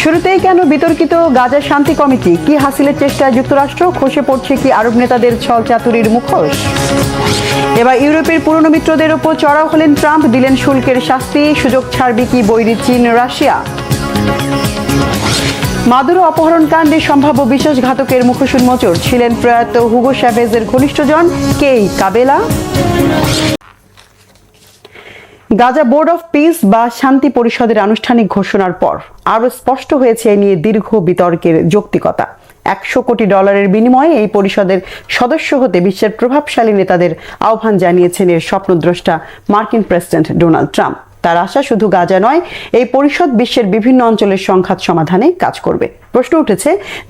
শুরুতেই কেন বিতর্কিত গাজা শান্তি কমিটি? কি হাসিলের চেষ্টায় যুক্তরাষ্ট্র? খসে পড়ছে কি আরব নেতাদের ছলচাতুরির মুখোশ? এবার ইউরোপের পুরনো মিত্রদের ওপর চড়াও হলেন ট্রাম্প, দিলেন শুল্কের শাস্তি। সুযোগ ছাড়বে কি বৈরী চীন রাশিয়া? মাদুরো অপহরণ কাণ্ডে সম্ভাব্য বিশ্বাসঘাতকের মুখোশ উন্মোচন, ছিলেন প্রয়াত হুগো চ্যাভেজের ঘনিষ্ঠজন কেই কাবেলা। গাজা বোর্ড অফ পিস বা শান্তি পরিষদের আনুষ্ঠানিক ঘোষণার পর আরও স্পষ্ট হয়েছে এ নিয়ে দীর্ঘ বিতর্কের যৌক্তিকতা। $100 কোটি বিনিময়ে এই পরিষদের সদস্য হতে বিশ্বের প্রভাবশালী নেতাদের আহ্বান জানিয়েছেন এর স্বপ্নদ্রষ্টা মার্কিন প্রেসিডেন্ট ডোনাল্ড ট্রাম্প। তার আশা শুধু গাজা নয়, এই পরিষদ বিশ্বের বিভিন্ন অঞ্চলের সংঘাত সমাধানে কাজ করবে। প্রশ্ন উঠেছে,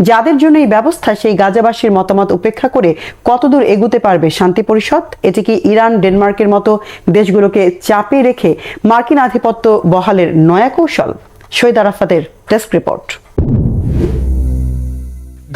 যাদের জন্য এই ব্যবস্থা, সেই গাজাবাসীর মতামত উপেক্ষা করে কতদূর এগুতে পারবে শান্তি পরিষদ? এটি কি ইরান, ডেনমার্কের মতো দেশগুলোকে চাপে রেখে মার্কিন আধিপত্য বহালের নয়া কৌশল? শহীদ আরাফাতের ডেস্ক রিপোর্ট।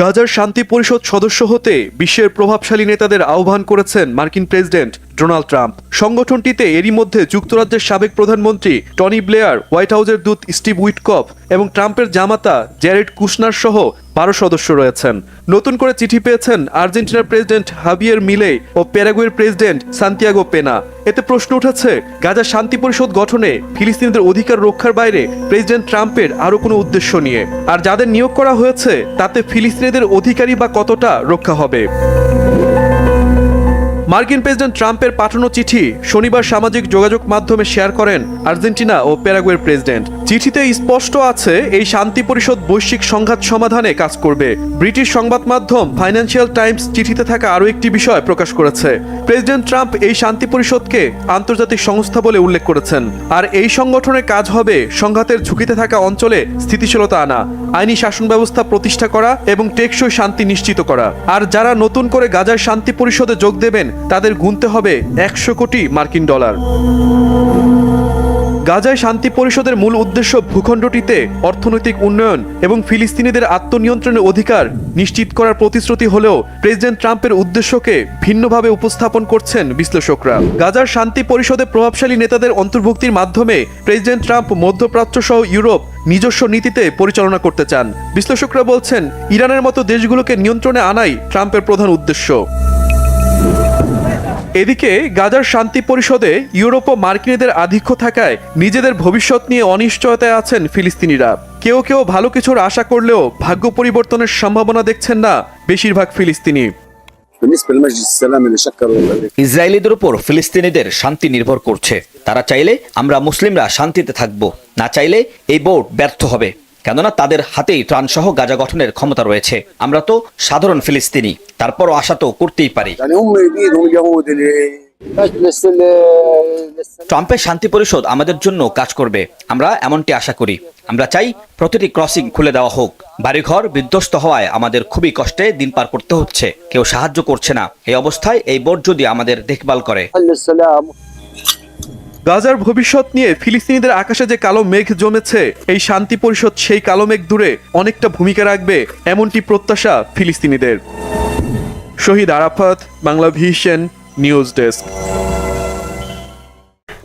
গাজার শান্তি পরিষদ সদস্য হতে বিশ্বের প্রভাবশালী নেতাদের আহ্বান করেছেন মার্কিন প্রেসিডেন্ট ডোনাল্ড ট্রাম্প। সংগঠনটিতে এরই মধ্যে যুক্তরাজ্যের সাবেক প্রধানমন্ত্রী টনি ব্লেয়ার, হোয়াইট হাউসের দূত স্টিভ উইটকফ এবং ট্রাম্পের জামাতা জ্যারেড কুশনার সহ 12 সদস্য রয়েছেন। নতুন করে চিঠি পেয়েছেন আর্জেন্টিনার প্রেসিডেন্ট হাবিয়ের মিলেই ও প্যারাগুয়ের প্রেসিডেন্ট সান্তিয়াগো পেনা। এতে প্রশ্ন উঠেছে, গাজা শান্তি পরিষদ গঠনে ফিলিস্তিনিদের অধিকার রক্ষার বাইরে প্রেসিডেন্ট ট্রাম্পের আরও কোনো উদ্দেশ্য নিয়ে, আর যাদের নিয়োগ করা হয়েছে তাতে ফিলিস্তিনিদের অধিকারই বা কতটা রক্ষা হবে? মার্কিন প্রেসিডেন্ট ট্রাম্পের পাঠানো চিঠি শনিবার সামাজিক যোগাযোগ মাধ্যমে শেয়ার করেন আর্জেন্টিনা ও প্যারাগুয়ের প্রেসিডেন্ট। চিঠিতে স্পষ্ট আছে, এই শান্তি পরিষদ বৈশ্বিক সংঘাত সমাধানে কাজ করবে। ব্রিটিশ সংবাদ মাধ্যম ফাইন্যান্সিয়াল টাইমস চিঠিতে থাকা আরও একটি বিষয় প্রকাশ করেছে। প্রেসিডেন্ট ট্রাম্প এই শান্তি পরিষদকে আন্তর্জাতিক সংস্থা বলে উল্লেখ করেছেন, আর এই সংগঠনের কাজ হবে সংঘাতের ঝুঁকিতে থাকা অঞ্চলে স্থিতিশীলতা আনা, আইনি শাসন ব্যবস্থা প্রতিষ্ঠা করা এবং টেকসই শান্তি নিশ্চিত করা। আর যারা নতুন করে গাজার শান্তি পরিষদে যোগ দেবেন তাদের গুনতে হবে $100 কোটি। গাজায় শান্তি পরিষদের মূল উদ্দেশ্য ভূখণ্ডটিতে অর্থনৈতিক উন্নয়ন এবং ফিলিস্তিনিদের আত্মনিয়ন্ত্রণের অধিকার নিশ্চিত করার প্রতিশ্রুতি হলেও প্রেসিডেন্ট ট্রাম্পের উদ্দেশ্যকে ভিন্নভাবে উপস্থাপন করছেন বিশ্লেষকরা। গাজার শান্তি পরিষদে প্রভাবশালী নেতাদের অন্তর্ভুক্তির মাধ্যমে প্রেসিডেন্ট ট্রাম্প মধ্যপ্রাচ্য সহ ইউরোপ নিজস্ব নীতিতে পরিচালনা করতে চান। বিশ্লেষকরা বলছেন, ইরানের মতো দেশগুলোকে নিয়ন্ত্রণে আনাই ট্রাম্পের প্রধান উদ্দেশ্য। এদিকে গাজার শান্তি পরিষদে ইউরোপ ও মার্কিনীদের আধিক্য থাকায় নিজেদের ভবিষ্যৎ নিয়ে অনিশ্চয়তায় আছেন ফিলিস্তিনিরা। কেউ কেউ ভালো কিছুর আশা করলেও ভাগ্য পরিবর্তনের সম্ভাবনা দেখছেন না বেশিরভাগ ফিলিস্তিনি। ইসরায়েলিদের উপর ফিলিস্তিনিদের শান্তি নির্ভর করছে। তারা চাইলে আমরা মুসলিমরা শান্তিতে থাকব, না চাইলে এই বোর্ড ব্যর্থ হবে, কেননা তাদের হাতেই ত্রাণসহ গাজা গঠনের ক্ষমতা রয়েছে। আমরা তো সাধারণ ফিলিস্তিনি, তারপরও আশা তো করতেই পারি। ট্রাম্পের শান্তি পরিষদ আমাদের জন্য কাজ করবে, আমরা এমনটি আশা করি। আমরা চাই প্রতিটি ক্রসিং খুলে দেওয়া হোক। বাড়িঘর বিধ্বস্ত হওয়ায় আমাদের খুবই কষ্টে দিন পার করতে হচ্ছে, কেউ সাহায্য করছে না। এই অবস্থায় এই বোর্ড যদি আমাদের দেখভাল করে। গাজার ভবিষ্যৎ নিয়ে ফিলিস্তিনিদের আকাশে যে কালো মেঘ জমেছে, এই শান্তি পরিষদ সেই কালো মেঘ দূরে অনেকটা ভূমিকা রাখবে, এমনটি প্রত্যাশা ফিলিস্তিনিদের। Shahid Arafat, Bangla vision news desk.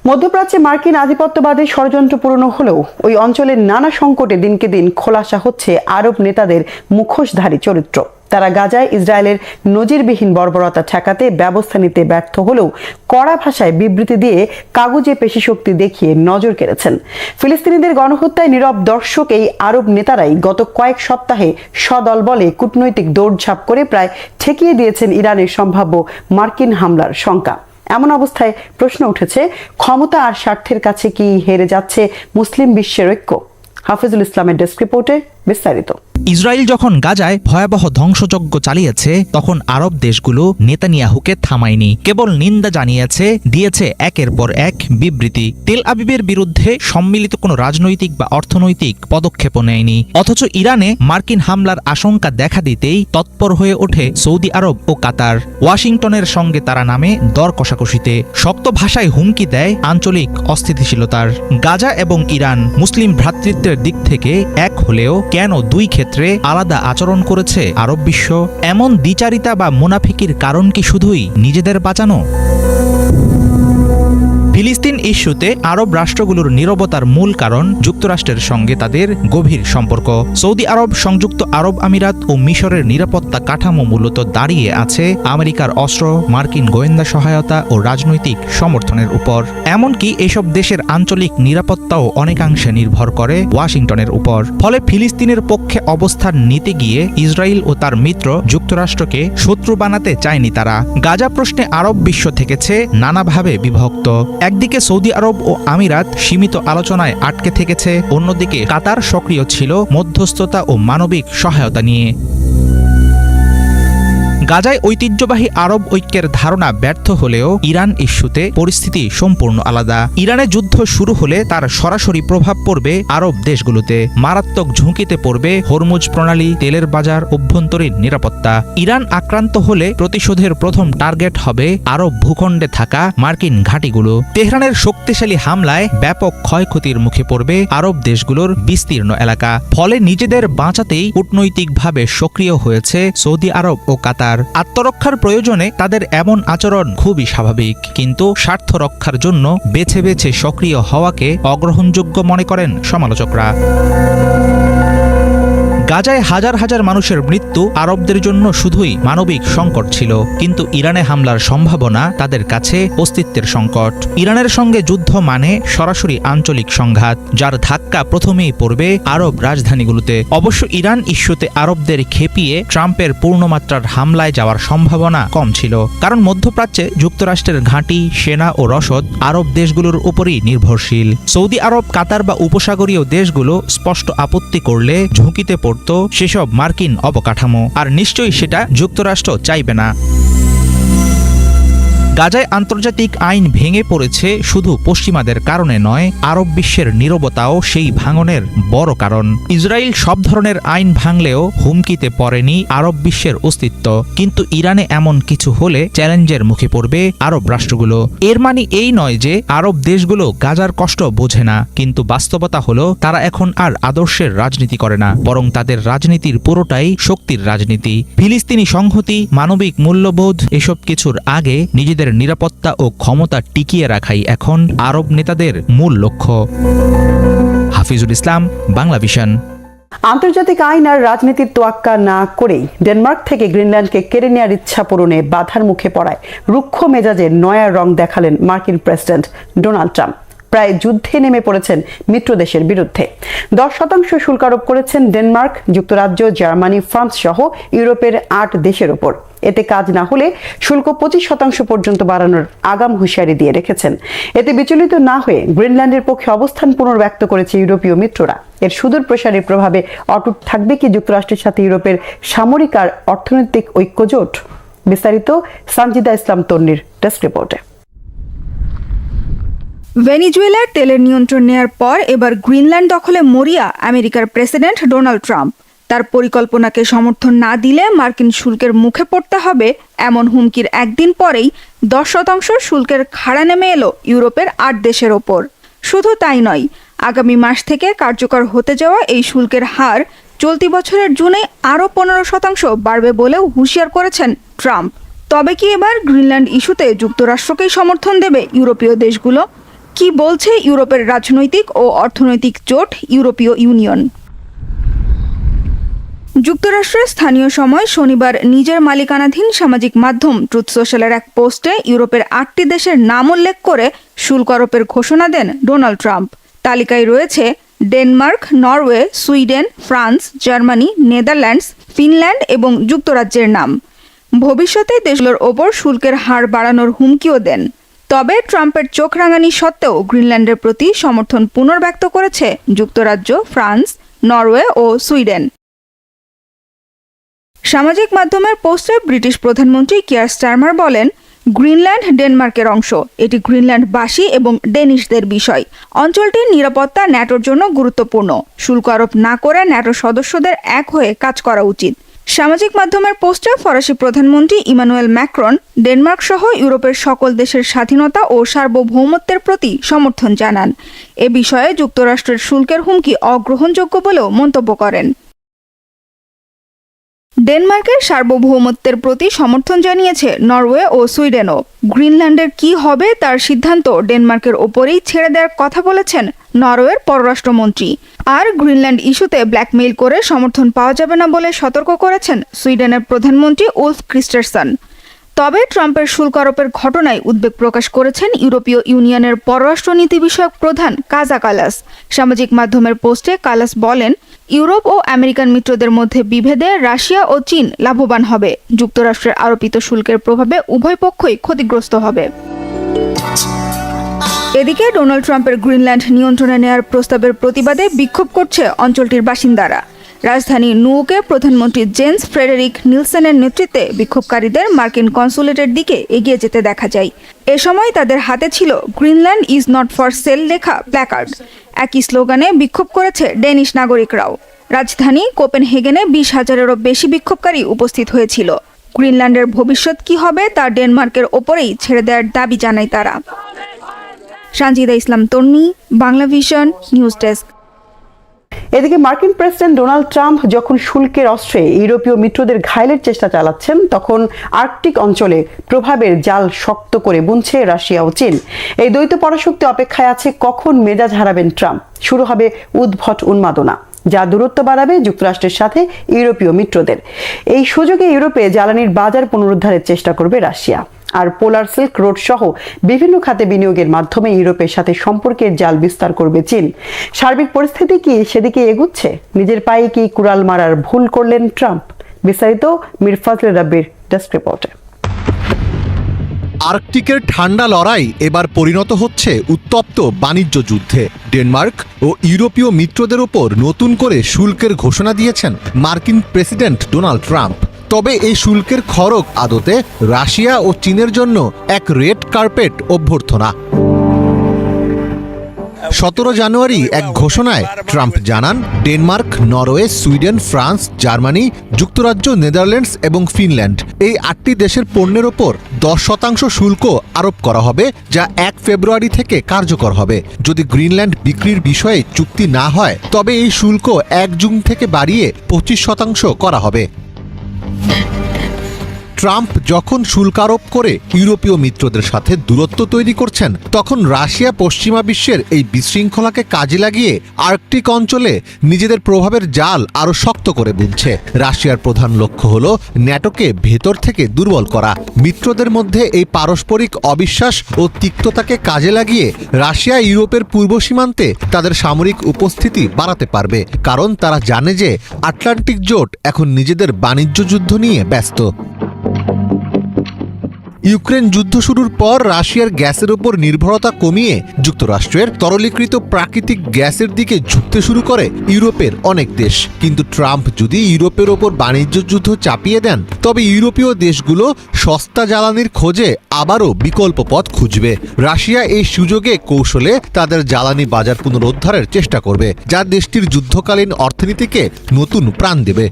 মধ্যপ্রাচ্যে মার্কিন আধিপত্যবাদের ষড়যন্ত্র পুরনো হলেও ওই অঞ্চলের নানা সংকটে দিনকে দিন খোলাসা হচ্ছে আরব নেতাদের মুখোশধারী চরিত্র। তারা গাজায় ইসরায়েলের নজিরবিহীন বর্বরতা ঠেকাতে ব্যবস্থা নিতে ব্যর্থ হলেও কড়া ভাষায় বিবৃতি দিয়ে কাগুজে পেশিশক্তি দেখিয়ে নজর কেড়েছেন। ফিলিস্তিনিদের গণহত্যায় নীরব দর্শক এই আরব নেতারাই গত কয়েক সপ্তাহে সদল বলে কূটনৈতিক দৌড়ঝাঁপ করে প্রায় ঠেকিয়ে দিয়েছেন ইরানের সম্ভাব্য মার্কিন হামলার শঙ্কা। এমন অবস্থায় প্রশ্ন উঠেছে, ক্ষমতা আর স্বার্থের কাছে কি হেরে যাচ্ছে মুসলিম বিশ্বের ঐক্য? হাফিজুল ইসলামের ডেস্ক রিপোর্টে বিস্তারিত। ইসরায়েল যখন গাজায় ভয়াবহ ধ্বংসযজ্ঞ চালিয়েছে, তখন আরব দেশগুলো নেতানিয়াহুকে থামায়নি, কেবল নিন্দা জানিয়েছে, দিয়েছে একের পর এক বিবৃতি। তেল আবিবের বিরুদ্ধে সম্মিলিত কোনো রাজনৈতিক বা অর্থনৈতিক পদক্ষেপও নেয়নি। অথচ ইরানে মার্কিন হামলার আশঙ্কা দেখা দিতেই তৎপর হয়ে ওঠে সৌদি আরব ও কাতার। ওয়াশিংটনের সঙ্গে তারা নামে দর কষাকষিতে, শক্ত ভাষায় হুমকি দেয় আঞ্চলিক অস্থিতিশীলতার। গাজা এবং ইরান মুসলিম ভ্রাতৃত্বের দিক থেকে এক হলেও কেন দুই ক্ষেত্রে আলাদা আচরণ করেছে আরব বিশ্ব? এমন দ্বিচারিতা বা মুনাফিকির কারণ কি শুধুই নিজেদের বাঁচানো? ফিলিস্তিন ইস্যুতে আরব রাষ্ট্রগুলোর নীরবতার মূল কারণ যুক্তরাষ্ট্রের সঙ্গে তাদের গভীর সম্পর্ক। সৌদি আরব, সংযুক্ত আরব আমিরাত ও মিশরের নিরাপত্তা কাঠামো মূলত দাঁড়িয়ে আছে আমেরিকার অস্ত্র, মার্কিন গোয়েন্দা সহায়তা ও রাজনৈতিক সমর্থনের উপর। এমনকি এসব দেশের আঞ্চলিক নিরাপত্তাও অনেকাংশে নির্ভর করে ওয়াশিংটনের উপর। ফলে ফিলিস্তিনের পক্ষে অবস্থান নিতে গিয়ে ইসরায়েল ও তার মিত্র যুক্তরাষ্ট্রকে শত্রু বানাতে চায়নি তারা। গাজা প্রশ্নে আরব বিশ্ব থেকেছে নানাভাবে বিভক্ত। একদিকে সৌদি আরব ও আমিরাত সীমিত আলোচনায় আটকে থেকেছে, অন্যদিকে কাতার সক্রিয় ছিল মধ্যস্থতা ও মানবিক সহায়তা নিয়ে। গাজায় ঐতিহ্যবাহী আরব ঐক্যের ধারণা ব্যর্থ হলেও ইরান ইস্যুতে পরিস্থিতি সম্পূর্ণ আলাদা। ইরানে যুদ্ধ শুরু হলে তার সরাসরি প্রভাব পড়বে আরব দেশগুলোতে। মারাত্মক ঝুঁকিতে পড়বে হরমুজ প্রণালী, তেলের বাজার, অভ্যন্তরীণ নিরাপত্তা। ইরান আক্রান্ত হলে প্রতিশোধের প্রথম টার্গেট হবে আরব ভূখণ্ডে থাকা মার্কিন ঘাঁটিগুলো। তেহরানের শক্তিশালী হামলায় ব্যাপক ক্ষয়ক্ষতির মুখে পড়বে আরব দেশগুলোর বিস্তীর্ণ এলাকা। ফলে নিজেদের বাঁচাতেই কূটনৈতিকভাবে সক্রিয় হয়েছে সৌদি আরব ও কাতার। আত্মরক্ষার প্রয়োজনে তাদের এমন আচরণ খুবই স্বাভাবিক, কিন্তু স্বার্থ রক্ষার জন্য বেছে বেছে সক্রিয় হওয়াকে অগ্রহণযোগ্য মনে করেন সমালোচকরা। গাজায় হাজার হাজার মানুষের মৃত্যু আরবদের জন্য শুধুই মানবিক সংকট ছিল, কিন্তু ইরানে হামলার সম্ভাবনা তাদের কাছে অস্তিত্বের সংকট। ইরানের সঙ্গে যুদ্ধ মানে সরাসরি আঞ্চলিক সংঘাত, যার ধাক্কা প্রথমেই পড়বে আরব রাজধানীগুলোতে। অবশ্য ইরান ইস্যুতে আরবদের খেপিয়ে ট্রাম্পের পূর্ণমাত্রার হামলায় যাওয়ার সম্ভাবনা কম ছিল, কারণ মধ্যপ্রাচ্যে যুক্তরাষ্ট্রের ঘাঁটি, সেনা ও রসদ আরব দেশগুলোর উপরই নির্ভরশীল। সৌদি আরব, কাতার বা উপসাগরীয় দেশগুলো স্পষ্ট আপত্তি করলে ঝুঁকিতে পড়ত সেসব মার্কিন অবকাঠামো, আর নিশ্চয়ই সেটা যুক্তরাষ্ট্র চাইবে না। গাজায় আন্তর্জাতিক আইন ভেঙে পড়েছে শুধু পশ্চিমাদের কারণে নয়, আরব বিশ্বের নীরবতাও সেই ভাঙনের বড় কারণ। ইসরায়েল সব ধরনের আইন ভাঙলেও হুমকিতে পড়েনি আরব বিশ্বের অস্তিত্ব, কিন্তু ইরানে এমন কিছু হলে চ্যালেঞ্জের মুখে পড়বে আরব রাষ্ট্রগুলো। এর মানে এই নয় যে আরব দেশগুলো গাজার কষ্ট বোঝে না, কিন্তু বাস্তবতা হলো তারা এখন আর আদর্শের রাজনীতি করে না, বরং তাদের রাজনীতির পুরোটাই শক্তির রাজনীতি। ফিলিস্তিনি সংহতি, মানবিক মূল্যবোধ এসব কিছুর আগে নিজেদের নিরাপত্তা ও ক্ষমতা টিকিয়ে রাখাই এখন আরব নেতাদের মূল লক্ষ্য। হাফিজুল ইসলাম, বাংলা ভিশন। আন্তর্জাতিক আইন আর রাজনীতির তোয়াক্কা না করেই ডেনমার্ক থেকে গ্রিনল্যান্ডকে কেড়ে নেওয়ার ইচ্ছা পূরণে বাধার মুখে পড়ায় রুক্ষ মেজাজে নয়া রং দেখালেন মার্কিন প্রেসিডেন্ট ডোনাল্ড ট্রাম্প। প্রায় যুদ্ধে নেমে পড়েছেন মিত্র দেশের বিরুদ্ধে। 10% শুল্ক আরোপ করেছেন ডেনমার্ক, যুক্তরাজ্য, জার্মানি, ফ্রান্স সহ ইউরোপের 8 দেশের ওপর। এতে কাজ না হলে শুল্ক 25% পর্যন্ত বাড়ানোর আগাম হুঁশিয়ারি দিয়ে রেখেছেন। এতে বিচলিত না হয়ে গ্রিনল্যান্ডের পক্ষে অবস্থান পুনর্ব্যক্ত করেছে ইউরোপীয় মিত্ররা। এর সুদূর প্রসারী প্রভাবে অটুট থাকবে কি যুক্তরাষ্ট্রের সাথে ইউরোপের সামরিক আর অর্থনৈতিক ঐক্যজোট? বিস্তারিত সানজিদা ইসলাম তন্নির ডেস্ক রিপোর্টে। ভেনিজুয়েলার তেলের নিয়ন্ত্রণ নেয়ার পর এবার গ্রিনল্যান্ড দখলে মরিয়া আমেরিকার প্রেসিডেন্ট ডোনাল্ড ট্রাম্প। তার পরিকল্পনাকে সমর্থন না দিলে মার্কিন শুল্কের মুখে পড়তে হবে এমন হুমকির একদিন পরেই 10% শুল্কের খাড়া নেমে এলো ইউরোপের 8 দেশের ওপর। শুধু তাই নয়, আগামী মাস থেকে কার্যকর হতে যাওয়া এই শুল্কের হার চলতি বছরের জুনে আরও 15% বাড়বে বলেও হুঁশিয়ার করেছেন ট্রাম্প। তবে কি এবার গ্রিনল্যান্ড ইস্যুতে যুক্তরাষ্ট্রকেই সমর্থন দেবে ইউরোপীয় দেশগুলো? কি বলছে ইউরোপের রাজনৈতিক ও অর্থনৈতিক জোট ইউরোপীয় ইউনিয়ন? যুক্তরাষ্ট্রের স্থানীয় সময় শনিবার নিজের মালিকানাধীন সামাজিক মাধ্যম ট্রুথ সোশ্যালের এক পোস্টে ইউরোপের 8টি দেশের নাম উল্লেখ করে শুল্ক আরোপের ঘোষণা দেন ডোনাল্ড ট্রাম্প। তালিকায় রয়েছে Denmark, Norway, Sweden, France, Germany, Netherlands, Finland এবং যুক্তরাজ্যের নাম। ভবিষ্যতে দেশগুলোর ওপর শুল্কের হার বাড়ানোর হুমকিও দেন। তবে ট্রাম্পের চোখ রাঙানি সত্ত্বেও গ্রিনল্যান্ডের প্রতি সমর্থন পুনর্ব্যক্ত করেছে যুক্তরাজ্য, ফ্রান্স, নরওয়ে ও সুইডেন। সামাজিক মাধ্যমের পোস্টে ব্রিটিশ প্রধানমন্ত্রী কিয়ার স্টারমার বলেন, গ্রিনল্যান্ড ডেনমার্কের অংশ। এটি গ্রিনল্যান্ডবাসী এবং ডেনিশদের বিষয়। অঞ্চলটির নিরাপত্তা ন্যাটোর জন্য গুরুত্বপূর্ণ। শুল্ক আরোপ না করে ন্যাটো সদস্যদের এক হয়ে কাজ করা উচিত। সামাজিক মাধ্যমের পোস্টে ফরাসি প্রধানমন্ত্রী ইমানুয়েল ম্যাক্রন ডেনমার্ক সহ ইউরোপের সকল দেশের স্বাধীনতা ও সার্বভৌমত্বের প্রতি সমর্থন জানান। এ বিষয়ে যুক্তরাষ্ট্রের শুল্কের হুমকি অগ্রহণযোগ্য বলেও মন্তব্য করেন। ডেনমার্কের সার্বভৌমত্বের প্রতি সমর্থন জানিয়েছে নরওয়ে ও সুইডেনও। গ্রিনল্যান্ডের কি হবে তার সিদ্ধান্ত ডেনমার্কের ওপরেই ছেড়ে দেওয়ার কথা বলেছেন নরওয়ের পররাষ্ট্রমন্ত্রী। আর গ্রিনল্যান্ড ইস্যুতে ব্ল্যাকমেইল করে সমর্থন পাওয়া যাবে না বলে সতর্ক করেছেন সুইডেনের প্রধানমন্ত্রী উলফ ক্রিস্টারসন। তবে ট্রাম্পের শুল্ক আরোপের ঘটনায় উদ্বেগ প্রকাশ করেছেন ইউরোপীয় ইউনিয়নের পররাষ্ট্রনীতি বিষয়ক প্রধান কাজা কালাস। সামাজিক মাধ্যমের পোস্টে কালাস বলেন, ইউরোপ ও আমেরিকান মিত্রদের মধ্যে বিভেদে রাশিয়া ও চীন লাভবান হবে। যুক্তরাষ্ট্রের আরোপিত শুল্কের প্রভাবে উভয় পক্ষই ক্ষতিগ্রস্ত হবে। এদিকে ডোনাল্ড ট্রাম্পের গ্রিনল্যান্ড নিয়ন্ত্রণে নেয়ার প্রস্তাবের প্রতিবাদে বিক্ষোভ করছে অঞ্চলটির বাসিন্দারা। রাজধানী নুয়র্কে প্রধানমন্ত্রী জেন্স ফ্রেডেরিক নিলসেনের নেতৃত্বে বিক্ষোভকারীদের মার্কিন কনসুলেটের দিকে এগিয়ে যেতে দেখা যায়। এ সময় তাদের হাতে ছিল Greenland is not for sale লেখা প্ল্যাকার্ড। একই স্লোগানে বিক্ষোভ করেছে ডেনিশ নাগরিকরাও। রাজধানী কোপেনহেগেনে 20,000-এরও বেশি বিক্ষোভকারী উপস্থিত হয়েছিল। গ্রিনল্যান্ডের ভবিষ্যৎ কি হবে তা ডেনমার্কের ওপরেই ছেড়ে দেওয়ার দাবি জানায় তারা। সানজিদা ইসলাম তন্নি, বাংলা ভিশন, নিউজ ডেস্ক। এদিকে মার্কিন প্রেসিডেন্ট ডোনাল্ড ট্রাম্প যখন শুল্কের অস্ত্রে ইউরোপীয় মিত্রদের ঘায়েলের চেষ্টা চালাচ্ছেন, তখন আর্কটিক অঞ্চলে প্রভাবের জাল শক্ত করে বুনছে রাশিয়া ও চীন। এই দ্বৈত পরাশক্তি অপেক্ষায় আছে কখন মেজাজ হারাবেন ট্রাম্প। শুরু হবে উদ্ভট উন্মাদনা, যা দূরত্ব বাড়াবে যুক্তরাষ্ট্রের সাথে ইউরোপীয় মিত্রদের। এই সুযোগে ইউরোপে জ্বালানির বাজার পুনরুদ্ধারের চেষ্টা করবে রাশিয়া। আর পোলার সিল্ক রোড সহ বিভিন্ন খাতে বিনিয়োগের মাধ্যমে ইউরোপের সাথে সম্পর্কের জাল বিস্তার করবে চীন। সার্বিক পরিস্থিতি কি সেদিকে এগুচ্ছে? নিজের পায়ে কি কুড়াল মারার ভুল করলেন ট্রাম্প? বিস্তারিত মীর ফজলে রাব্বির ডেস্ক রিপোর্টে। আর্কটিকের ঠান্ডা লড়াই এবার পরিণত হচ্ছে উত্তপ্ত বাণিজ্য যুদ্ধে। ডেনমার্ক ও ইউরোপীয় মিত্রদের ওপর নতুন করে শুল্কের ঘোষণা দিয়েছেন মার্কিন প্রেসিডেন্ট ডোনাল্ড ট্রাম্প। তবে এই শুল্কের খড়গ আদতে রাশিয়া ও চীনের জন্য এক রেড কার্পেট অভ্যর্থনা। 17 জানুয়ারি এক ঘোষণায় ট্রাম্প জানান, Denmark, Norway, Sweden, France, Germany, যুক্তরাজ্য, নেদারল্যান্ডস এবং ফিনল্যান্ড এই 8টি দেশের পণ্যের ওপর 10% শুল্ক আরোপ করা হবে, যা 1 ফেব্রুয়ারি থেকে কার্যকর হবে। যদি গ্রিনল্যান্ড বিক্রির বিষয়ে চুক্তি না হয়, তবে এই শুল্ক 1 জুন থেকে বাড়িয়ে 25% করা হবে। ট্রাম্প যখন শুল্ক আরোপ করে ইউরোপীয় মিত্রদের সাথে দূরত্ব তৈরি করছেন, তখন রাশিয়া পশ্চিমা বিশ্বের এই বিশৃঙ্খলাকে কাজে লাগিয়ে আর্কটিক অঞ্চলে নিজেদের প্রভাবের জাল আরও শক্ত করে বুনছে। রাশিয়ার প্রধান লক্ষ্য হল ন্যাটোকে ভেতর থেকে দুর্বল করা। মিত্রদের মধ্যে এই পারস্পরিক অবিশ্বাস ও তিক্ততাকে কাজে লাগিয়ে রাশিয়া ইউরোপের পূর্ব সীমান্তে তাদের সামরিক উপস্থিতি বাড়াতে পারবে, কারণ তারা জানে যে আটলান্টিক জোট এখন নিজেদের বাণিজ্য যুদ্ধ নিয়ে ব্যস্ত। ইউক্রেন যুদ্ধ শুরুর পর রাশিয়ার গ্যাসের উপর নির্ভরতা কমিয়ে যুক্তরাষ্ট্রের তরলীকৃত প্রাকৃতিক গ্যাসের দিকে ঝুঁকতে শুরু করে ইউরোপের অনেক দেশ। কিন্তু ট্রাম্প যদি ইউরোপের ওপর বাণিজ্য যুদ্ধ চাপিয়ে দেন, তবে ইউরোপীয় দেশগুলো সস্তা জ্বালানির খোঁজে আবারও বিকল্প পথ খুঁজবে। রাশিয়া এই সুযোগে কৌশলে তাদের জ্বালানি বাজার পুনরুদ্ধারের চেষ্টা করবে, যা দেশটির যুদ্ধকালীন অর্থনীতিকে নতুন প্রাণ দেবে।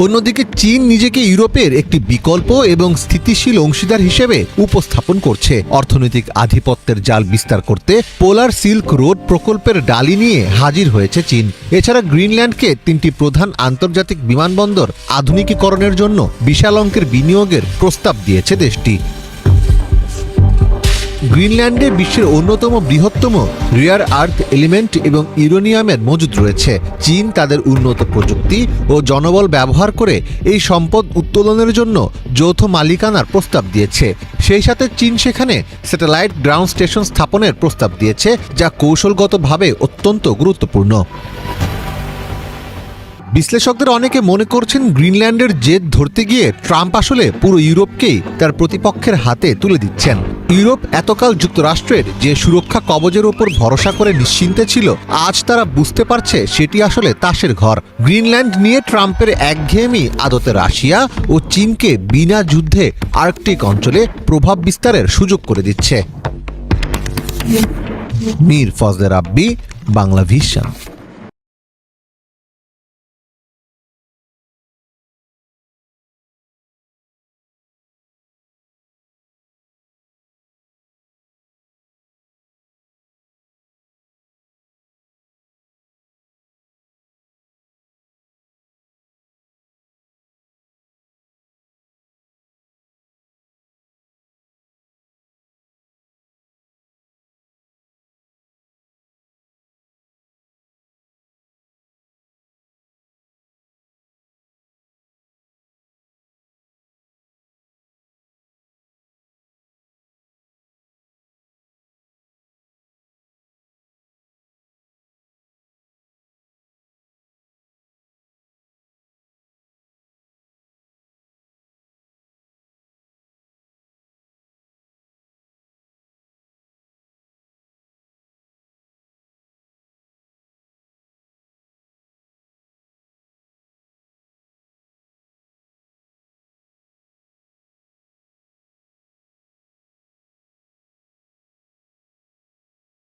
অন্যদিকে চীন নিজেকে ইউরোপের একটি বিকল্প এবং স্থিতিশীল অংশীদার হিসেবে উপস্থাপন করছে। অর্থনৈতিক আধিপত্যের জাল বিস্তার করতে পোলার সিল্ক রোড প্রকল্পের ডালি নিয়ে হাজির হয়েছে চীন। এছাড়া গ্রিনল্যান্ডকে 3টি প্রধান আন্তর্জাতিক বিমানবন্দর আধুনিকীকরণের জন্য বিশাল অঙ্কের বিনিয়োগের প্রস্তাব দিয়েছে দেশটি। গ্রিনল্যান্ডে বিশ্বের অন্যতম বৃহত্তম রেয়ার আর্থ এলিমেন্ট এবং ইউরেনিয়ামের মজুদ রয়েছে। চীন তাদের উন্নত প্রযুক্তি ও জনবল ব্যবহার করে এই সম্পদ উত্তোলনের জন্য যৌথ মালিকানার প্রস্তাব দিয়েছে। সেই সাথে চীন সেখানে স্যাটেলাইট গ্রাউন্ড স্টেশন স্থাপনের প্রস্তাব দিয়েছে, যা কৌশলগতভাবে অত্যন্ত গুরুত্বপূর্ণ। বিশ্লেষকদের অনেকে মনে করছেন, গ্রিনল্যান্ডের জেদ ধরতে গিয়ে ট্রাম্প আসলে পুরো ইউরোপকেই তার প্রতিপক্ষের হাতে তুলে দিচ্ছেন। ইউরোপ এতকাল যুক্তরাষ্ট্রের যে সুরক্ষা কবচের ওপর ভরসা করে নিশ্চিন্তে ছিল, আজ তারা বুঝতে পারছে সেটি আসলে তাসের ঘর। গ্রিনল্যান্ড নিয়ে ট্রাম্পের একঘেয়েমি আদতে রাশিয়া ও চীনকে বিনা যুদ্ধে আর্কটিক অঞ্চলে প্রভাব বিস্তারের সুযোগ করে দিচ্ছে। মীর ফজলে রাব্বি, বাংলা ভিশন।